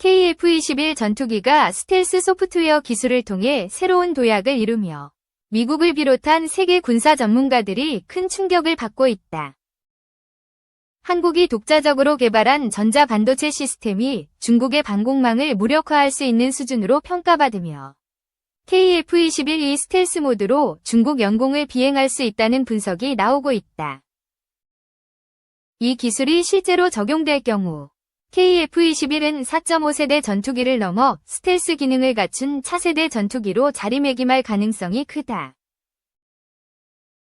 KF-21 전투기가 스텔스 소프트웨어 기술을 통해 새로운 도약을 이루며 미국을 비롯한 세계 군사 전문가들이 큰 충격을 받고 있다. 한국이 독자적으로 개발한 전자반도체 시스템이 중국의 방공망을 무력화할 수 있는 수준으로 평가받으며 KF-21이 스텔스 모드로 중국 영공을 비행할 수 있다는 분석이 나오고 있다. 이 기술이 실제로 적용될 경우 KF-21은 4.5세대 전투기를 넘어 스텔스 기능을 갖춘 차세대 전투기로 자리매김할 가능성이 크다.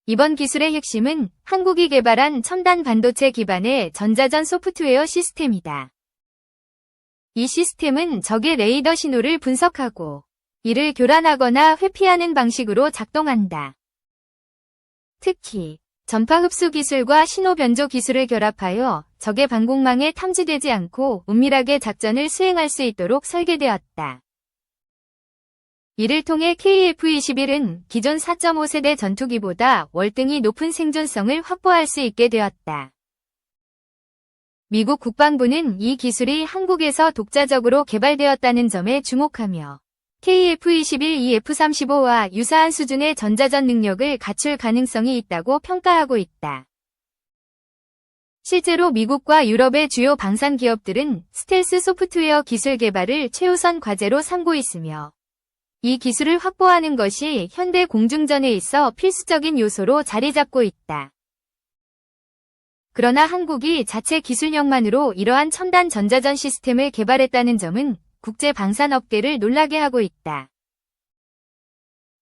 이번 기술의 핵심은 한국이 개발한 첨단 반도체 기반의 전자전 소프트웨어 시스템이다. 이 시스템은 적의 레이더 신호를 분석하고 이를 교란하거나 회피하는 방식으로 작동한다. 특히 전파 흡수 기술과 신호 변조 기술을 결합하여 적의 방공망에 탐지되지 않고 은밀하게 작전을 수행할 수 있도록 설계되었다. 이를 통해 KF-21은 기존 4.5세대 전투기보다 월등히 높은 생존성을 확보할 수 있게 되었다. 미국 국방부는 이 기술이 한국에서 독자적으로 개발되었다는 점에 주목하며 KF-21이 F-35와 유사한 수준의 전자전 능력을 갖출 가능성이 있다고 평가하고 있다. 실제로 미국과 유럽의 주요 방산 기업들은 스텔스 소프트웨어 기술 개발을 최우선 과제로 삼고 있으며 이 기술을 확보하는 것이 현대 공중전에 있어 필수적인 요소로 자리 잡고 있다. 그러나 한국이 자체 기술력만으로 이러한 첨단 전자전 시스템을 개발했다는 점은 국제 방산업계를 놀라게 하고 있다.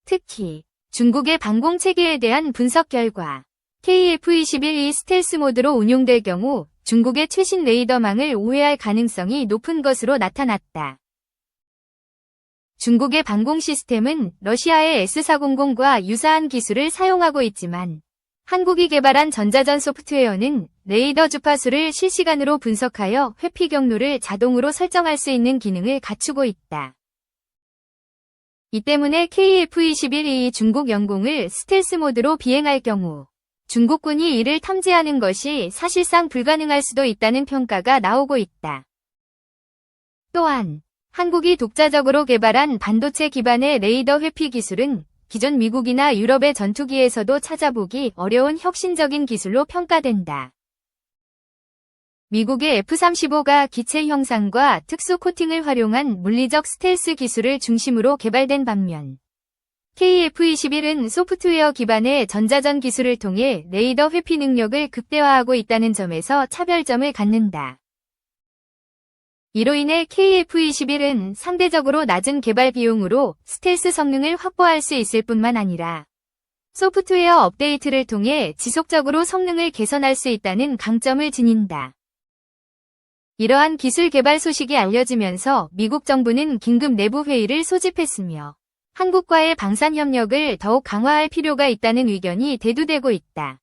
특히 중국의 방공 체계에 대한 분석 결과 KF-21이 스텔스 모드로 운용될 경우 중국의 최신 레이더망을 오해할 가능성이 높은 것으로 나타났다. 중국의 방공 시스템은 러시아의 S-400과 유사한 기술을 사용하고 있지만 한국이 개발한 전자전 소프트웨어는 레이더 주파수를 실시간으로 분석하여 회피 경로를 자동으로 설정할 수 있는 기능을 갖추고 있다. 이 때문에 KF-21이 중국 영공을 스텔스 모드로 비행할 경우 중국군이 이를 탐지하는 것이 사실상 불가능할 수도 있다는 평가가 나오고 있다. 또한 한국이 독자적으로 개발한 반도체 기반의 레이더 회피 기술은 기존 미국이나 유럽의 전투기에서도 찾아보기 어려운 혁신적인 기술로 평가된다. 미국의 F-35가 기체 형상과 특수 코팅을 활용한 물리적 스텔스 기술을 중심으로 개발된 반면 KF-21은 소프트웨어 기반의 전자전 기술을 통해 레이더 회피 능력을 극대화하고 있다는 점에서 차별점을 갖는다. 이로 인해 KF-21은 상대적으로 낮은 개발 비용으로 스텔스 성능을 확보할 수 있을 뿐만 아니라 소프트웨어 업데이트를 통해 지속적으로 성능을 개선할 수 있다는 강점을 지닌다. 이러한 기술 개발 소식이 알려지면서 미국 정부는 긴급 내부 회의를 소집했으며 한국과의 방산 협력을 더욱 강화할 필요가 있다는 의견이 대두되고 있다.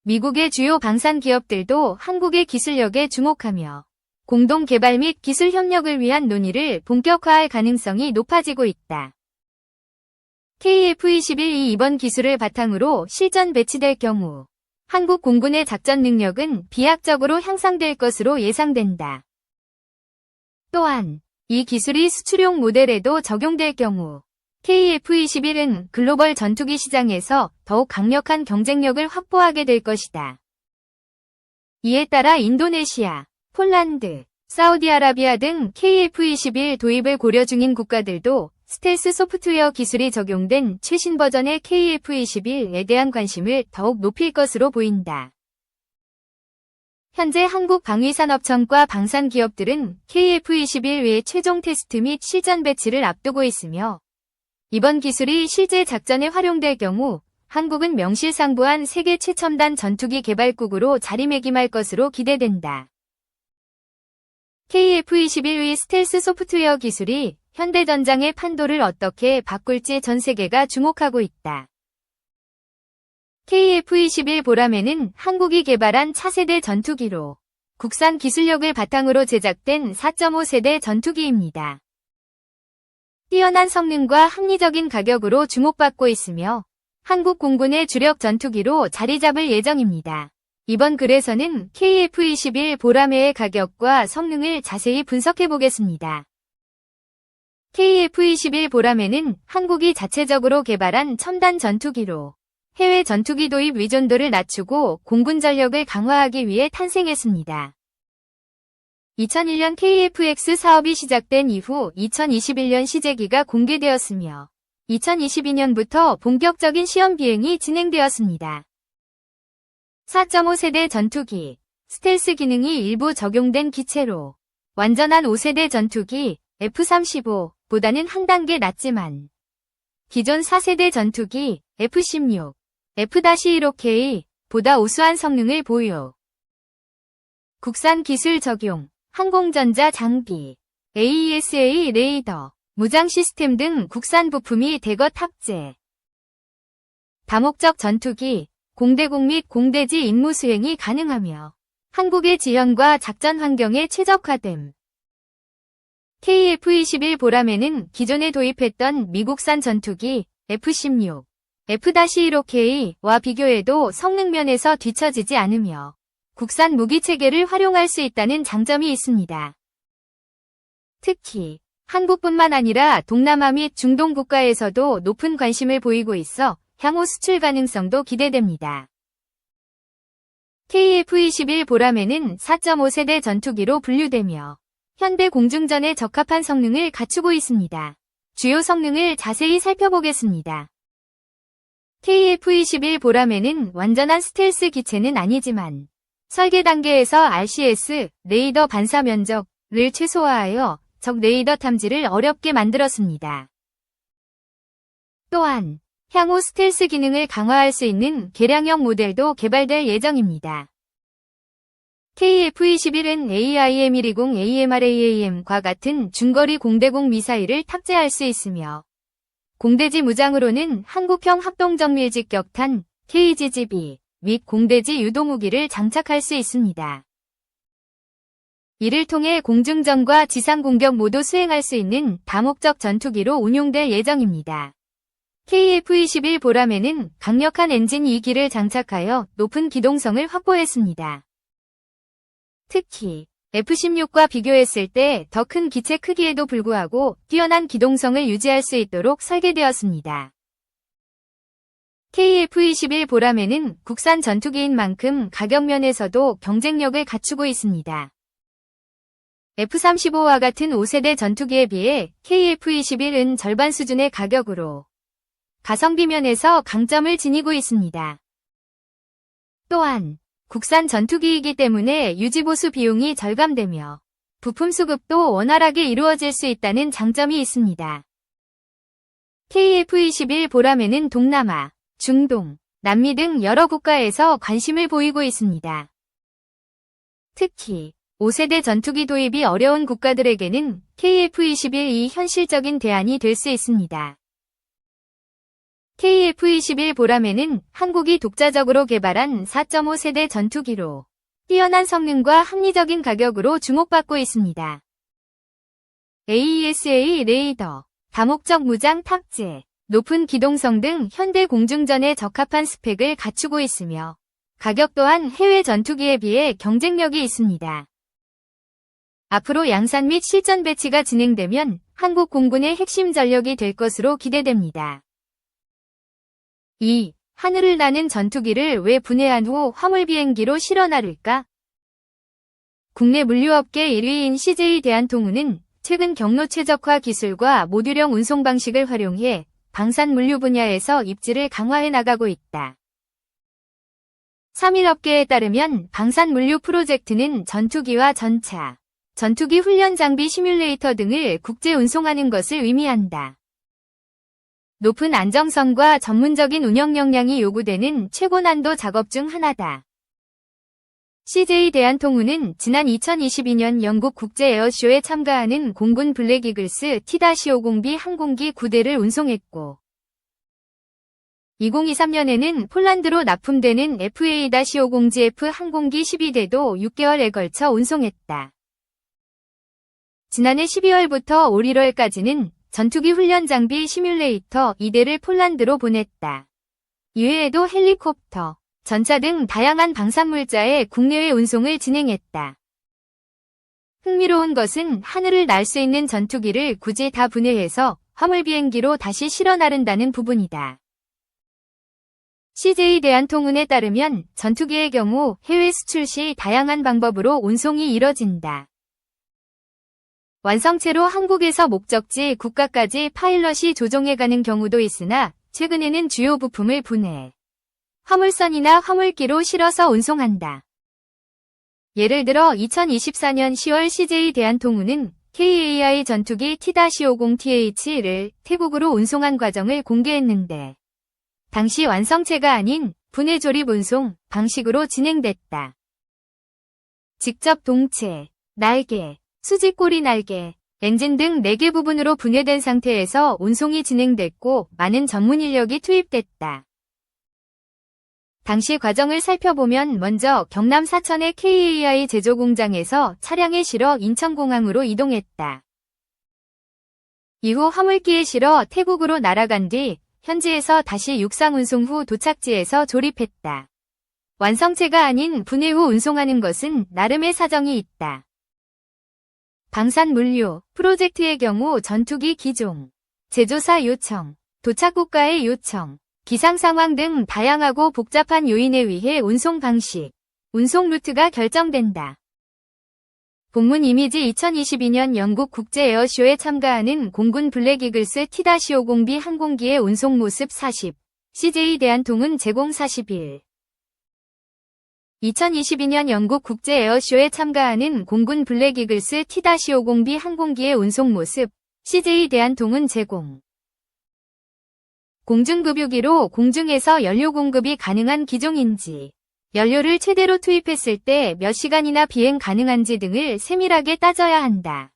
미국의 주요 방산 기업들도 한국의 기술력에 주목하며 공동 개발 및 기술 협력을 위한 논의를 본격화할 가능성이 높아지고 있다. KF-21이 이번 기술을 바탕으로 실전 배치될 경우 한국 공군의 작전 능력은 비약적으로 향상될 것으로 예상된다. 또한 이 기술이 수출용 모델에도 적용될 경우 KF-21은 글로벌 전투기 시장에서 더욱 강력한 경쟁력을 확보하게 될 것이다. 이에 따라 인도네시아, 폴란드, 사우디아라비아 등 KF-21 도입을 고려 중인 국가들도 스텔스 소프트웨어 기술이 적용된 최신 버전의 KF-21에 대한 관심을 더욱 높일 것으로 보인다. 현재 한국방위산업청과 방산기업들은 KF-21의 최종 테스트 및 실전 배치를 앞두고 있으며 이번 기술이 실제 작전에 활용될 경우 한국은 명실상부한 세계 최첨단 전투기 개발국으로 자리매김할 것으로 기대된다. KF-21의 스텔스 소프트웨어 기술이 현대전장의 판도를 어떻게 바꿀지 전 세계가 주목하고 있다. KF-21 보라매는 한국이 개발한 차세대 전투기로 국산 기술력을 바탕으로 제작된 4.5세대 전투기입니다. 뛰어난 성능과 합리적인 가격으로 주목받고 있으며 한국 공군의 주력 전투기로 자리 잡을 예정입니다. 이번 글에서는 KF-21 보라매의 가격과 성능을 자세히 분석해 보겠습니다. KF-21 보라매는 한국이 자체적으로 개발한 첨단 전투기로 해외 전투기 도입 의존도를 낮추고 공군 전력을 강화하기 위해 탄생했습니다. 2001년 KF-X 사업이 시작된 이후 2021년 시제기가 공개되었으며 2022년부터 본격적인 시험 비행이 진행되었습니다. 4.5세대 전투기, 스텔스 기능이 일부 적용된 기체로 완전한 5세대 전투기 F-35보다는 한 단계 낮지만 기존 4세대 전투기 F-16, F-15K보다 우수한 성능을 보유. 국산 기술 적용, 항공전자 장비, AESA 레이더, 무장 시스템 등 국산 부품이 대거 탑재. 다목적 전투기, 공대공 및 공대지 임무 수행이 가능하며 한국의 지형과 작전 환경에 최적화됨. KF-21 보라매는 기존에 도입했던 미국산 전투기 F-16, F-15K와 비교해도 성능 면에서 뒤처지지 않으며 국산 무기 체계를 활용할 수 있다는 장점이 있습니다. 특히 한국뿐만 아니라 동남아 및 중동 국가에서도 높은 관심을 보이고 있어 향후 수출 가능성도 기대됩니다. KF-21 보라매는 4.5세대 전투기로 분류되며 현대 공중전에 적합한 성능을 갖추고 있습니다. 주요 성능을 자세히 살펴보겠습니다. KF-21 보라매는 완전한 스텔스 기체는 아니지만 설계 단계에서 RCS, 레이더 반사 면적을 최소화하여 적 레이더 탐지를 어렵게 만들었습니다. 또한 향후 스텔스 기능을 강화할 수 있는 개량형 모델도 개발될 예정입니다. KF-21은 AIM-120 AMRAAM과 같은 중거리 공대공 미사일을 탑재할 수 있으며 공대지 무장으로는 한국형 합동정밀직격탄 KGGB 및 공대지 유도무기를 장착할 수 있습니다. 이를 통해 공중전과 지상공격 모두 수행할 수 있는 다목적 전투기로 운용될 예정입니다. KF-21 보라매는 강력한 엔진 2기를 장착하여 높은 기동성을 확보했습니다. 특히 F-16과 비교했을 때 더 큰 기체 크기에도 불구하고 뛰어난 기동성을 유지할 수 있도록 설계되었습니다. KF-21 보라매는 국산 전투기인 만큼 가격 면에서도 경쟁력을 갖추고 있습니다. F-35와 같은 5세대 전투기에 비해 KF-21은 절반 수준의 가격으로 가성비 면에서 강점을 지니고 있습니다. 또한 국산 전투기이기 때문에 유지보수 비용이 절감되며 부품 수급도 원활하게 이루어질 수 있다는 장점이 있습니다. KF-21 보라매는 동남아, 중동, 남미 등 여러 국가에서 관심을 보이고 있습니다. 특히 5세대 전투기 도입이 어려운 국가들에게는 KF-21이 현실적인 대안이 될 수 있습니다. KF-21 보라매는 한국이 독자적으로 개발한 4.5세대 전투기로 뛰어난 성능과 합리적인 가격으로 주목받고 있습니다. AESA 레이더, 다목적 무장 탑재, 높은 기동성 등 현대 공중전에 적합한 스펙을 갖추고 있으며 가격 또한 해외 전투기에 비해 경쟁력이 있습니다. 앞으로 양산 및 실전 배치가 진행되면 한국 공군의 핵심 전력이 될 것으로 기대됩니다. 2. 하늘을 나는 전투기를 왜 분해한 후 화물 비행기로 실어 나를까? 국내 물류업계 1위인 CJ 대한통운은 최근 경로 최적화 기술과 모듈형 운송 방식을 활용해 방산 물류 분야에서 입지를 강화해 나가고 있다. 3일 업계에 따르면 방산 물류 프로젝트는 전투기와 전차, 전투기 훈련 장비 시뮬레이터 등을 국제 운송하는 것을 의미한다. 높은 안정성과 전문적인 운영 역량이 요구되는 최고 난도 작업 중 하나다. CJ 대한통운은 지난 2022년 영국 국제 에어쇼에 참가하는 공군 블랙 이글스 T-50B 항공기 9대를 운송했고 2023년에는 폴란드로 납품되는 FA-50GF 항공기 12대도 6개월에 걸쳐 운송했다. 지난해 12월부터 올 1월까지는 전투기 훈련 장비 시뮬레이터 2대를 폴란드로 보냈다. 이외에도 헬리콥터, 전차 등 다양한 방산물자의 국내외 운송을 진행했다. 흥미로운 것은 하늘을 날 수 있는 전투기를 굳이 다 분해해서 화물 비행기로 다시 실어 나른다는 부분이다. CJ 대한통운에 따르면 전투기의 경우 해외 수출 시 다양한 방법으로 운송이 이뤄진다. 완성체로 한국에서 목적지 국가까지 파일럿이 조종해가는 경우도 있으나 최근에는 주요 부품을 분해, 화물선이나 화물기로 실어서 운송한다. 예를 들어 2024년 10월 CJ 대한통운은 KAI 전투기 T-50TH를 태국으로 운송한 과정을 공개했는데 당시 완성체가 아닌 분해 조립 운송 방식으로 진행됐다. 직접 동체, 날개, 수직꼬리 날개, 엔진 등 4개 부분으로 분해된 상태에서 운송이 진행됐고 많은 전문 인력이 투입됐다. 당시 과정을 살펴보면 먼저 경남 사천의 KAI 제조 공장에서 차량에 실어 인천공항으로 이동했다. 이후 화물기에 실어 태국으로 날아간 뒤 현지에서 다시 육상 운송 후 도착지에서 조립했다. 완성체가 아닌 분해 후 운송하는 것은 나름의 사정이 있다. 방산물류, 프로젝트의 경우 전투기 기종, 제조사 요청, 도착국가의 요청, 기상 상황 등 다양하고 복잡한 요인에 의해 운송 방식, 운송 루트가 결정된다. 본문 이미지 2022년 영국 국제 에어쇼에 참가하는 공군 블랙 이글스 T-50B 항공기의 운송 모습 40, CJ 대한통운 제공 41. 2022년 영국 국제 에어쇼에 참가하는 공군 블랙 이글스 T-50B 항공기의 운송 모습, CJ 대한통운 제공. 공중급유기로 공중에서 연료 공급이 가능한 기종인지, 연료를 최대로 투입했을 때 몇 시간이나 비행 가능한지 등을 세밀하게 따져야 한다.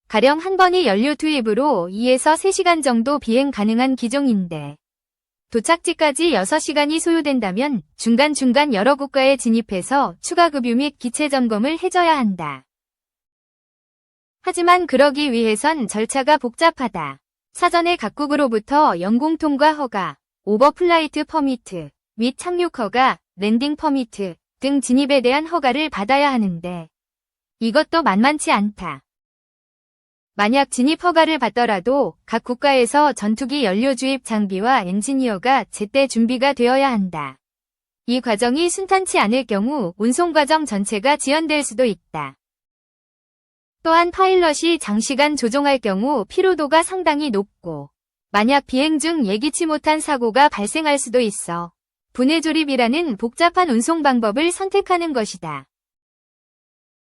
가령 한 번의 연료 투입으로 2에서 3시간 정도 비행 가능한 기종인데, 도착지까지 6시간이 소요된다면 중간중간 여러 국가에 진입해서 추가 급유 및 기체 점검을 해줘야 한다. 하지만 그러기 위해선 절차가 복잡하다. 사전에 각국으로부터 영공통과 허가, 오버플라이트 퍼미트, 및 착륙 허가, 랜딩 퍼미트 등 진입에 대한 허가를 받아야 하는데 이것도 만만치 않다. 만약 진입 허가를 받더라도 각 국가에서 전투기 연료 주입 장비와 엔지니어가 제때 준비가 되어야 한다. 이 과정이 순탄치 않을 경우 운송 과정 전체가 지연될 수도 있다. 또한 파일럿이 장시간 조종할 경우 피로도가 상당히 높고 만약 비행 중 예기치 못한 사고가 발생할 수도 있어 분해 조립이라는 복잡한 운송 방법을 선택하는 것이다.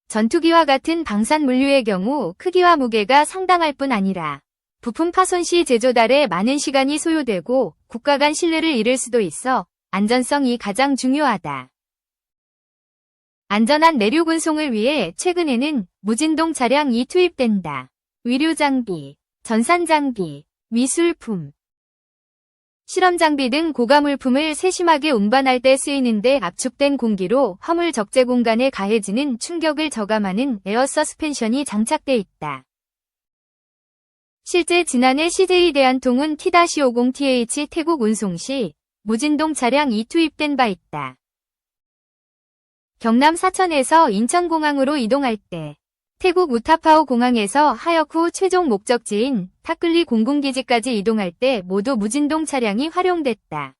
전투기와 같은 방산 물류의 경우 크기와 무게가 상당할 뿐 아니라 부품 파손 시 제조달에 많은 시간이 소요되고 국가 간 신뢰를 잃을 수도 있어 안전성이 가장 중요하다. 안전한 내륙 운송을 위해 최근에는 무진동 차량이 투입된다. 의료 장비, 전산 장비, 미술품, 실험 장비 등 고가 물품을 세심하게 운반할 때 쓰이는데 압축된 공기로 화물 적재 공간에 가해지는 충격을 저감하는 에어 서스펜션이 장착돼 있다. 실제 지난해 CJ 대한통운 T-50TH 태국 운송 시 무진동 차량이 투입된 바 있다. 경남 사천에서 인천공항으로 이동할 때 태국 우타파오 공항에서 하역 후 최종 목적지인 타클리 공군기지까지 이동할 때 모두 무진동 차량이 활용됐다.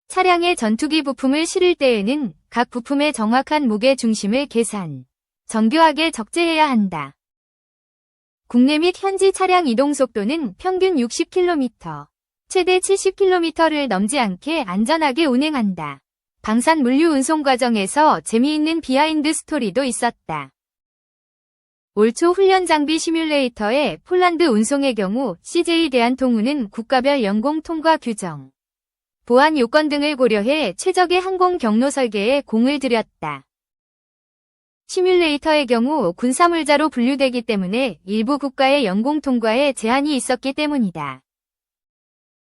차량에 전투기 부품을 실을 때에는 각 부품의 정확한 무게 중심을 계산, 정교하게 적재해야 한다. 국내 및 현지 차량 이동 속도는 평균 60km, 최대 70km를 넘지 않게 안전하게 운행한다. 방산 물류 운송 과정에서 재미있는 비하인드 스토리도 있었다. 올 초 훈련 장비 시뮬레이터의 폴란드 운송의 경우 CJ 대한통운은 국가별 영공 통과 규정, 보안 요건 등을 고려해 최적의 항공 경로 설계에 공을 들였다. 시뮬레이터의 경우 군사물자로 분류되기 때문에 일부 국가의 영공 통과에 제한이 있었기 때문이다.